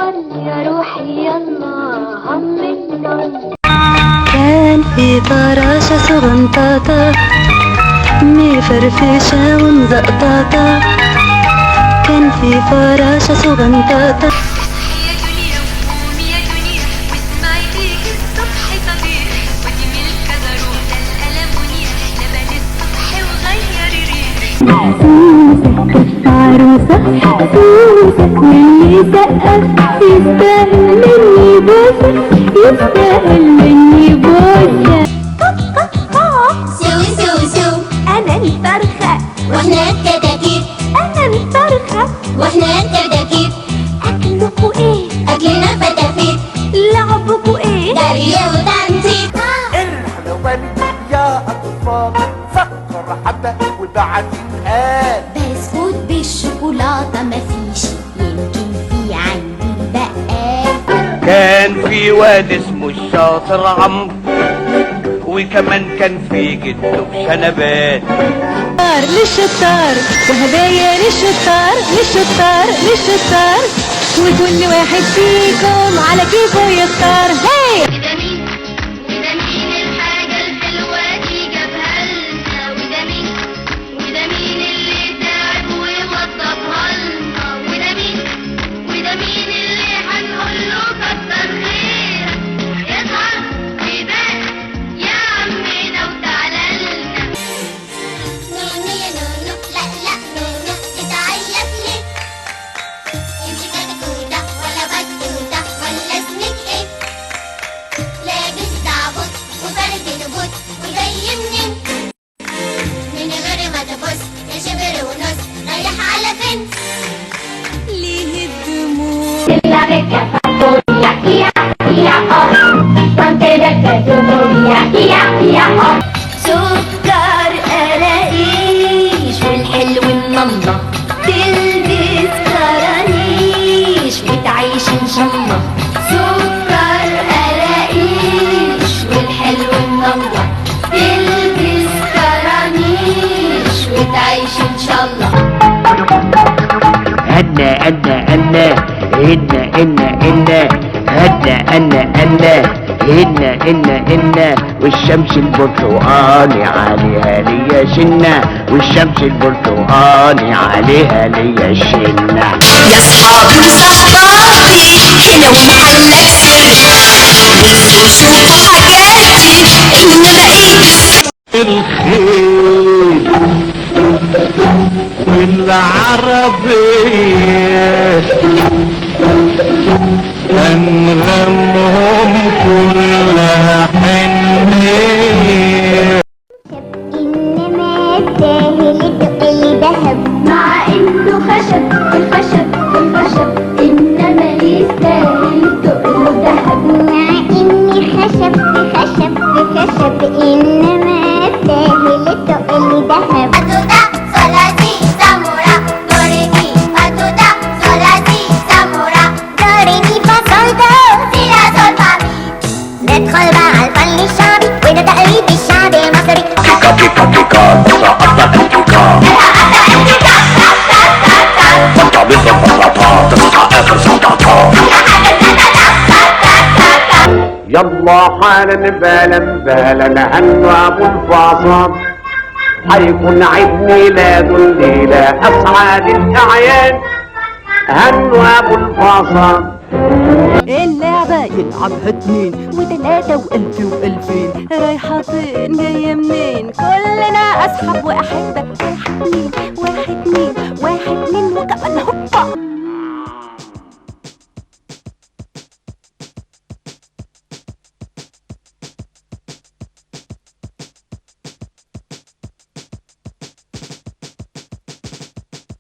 بطل يا روحي يلا هم النار. كان في فراشة صغنطاطة مفرفشة ومزقطاطة. كان في فراشة صغنطاطة. يا دنيا وقومي يا دنيا واسمعي ليك الصبح طبيعي ودي ملك كذا روح ده الألمونيا لبن الصبح وغيري ريحي. عروسة سوسة واللي سقف يستاهل مني بوسة، يستاهل مني بوسة. سو سو سو أنا الفرخة واحنا الكتاكيت، أنا الفرخة واحنا الكتاكيت. أكلكوا إيه؟ أكلنا فتافيت، لعبكوا إيه؟ جري وتنطيط. الحلواني يا أطفال سكر حبة وبعدين قال بسكوت بالشوكولاتة مفيش، يمكن في عندي البقال. كان في واد اسمه الشاطر عمرو، وكمان كان في جده شنبات. للشطار وهدايا للشطار للشطار للشطار، وكل واحد فيكم على كيفه يختار. هاي وده مين الحاجة الحلوة دي جابها لنا، وده مين اللي تعب ووظفها لنا، وده مين اللي هنقول له كتر خيرك، اظهر وبان يا عمنا وتعالى لنا. نونو يا نونو، لا لا نونو بتعيط ليه؟ انتي كتكوتة ولا بطوطة ولا اسمك ايه؟ لابس تعبط وفرد نبوت وجاي منين؟ من غير ما تبص يا شبر ونص، رايح على فين؟ ليه الدموع سكر قراقيش والحلو منمضة، تلبس كرانيش وتعيش ان شاء الله. سكر قراقيش والحلو منمضة، تلبس كرانيش وتعيش ان شاء الله. هنا أنا هنا إنا هنا أنا هنا والشمس البرتقاني عليها ليا شنة، والشمس البرتقاني عليها ليا شنة. يا صحابي وصحباتي هنا ومحلك سر، انزلوا شوفوا حاجاتي انه لقيت الخيل والعربية أنغمهم كلها حنية. إنما الساهل تقل ذهب، مع انه خشب والخشب والخشب، انما يستاهل تقله ذهب. مع إني خشب في خشب في خشب، إنما الساهل تقل ذهب. أتوتا صلاتي سامورا دوريمي، أتوتا صلاتي سامورا دوريمي فا صول دو سي لا صول فا مي. ندخل مع الفن الشعبي وده تقليد الشعب المصري. بيكا بيكا بيكا تسقطك بيكا بطا بيكا بطاطا تصحى آخر سقطة. يلا حالا بالا هنوا أبو الفاصل، حيكون عيد ميلاد الليلة أسعد الأعياد. هنوا أبو الفاصل اللعبة يلعبها 2 و3 و1000 و2000، رايحة فين جاية منين، كلنا أصحاب وأحبة.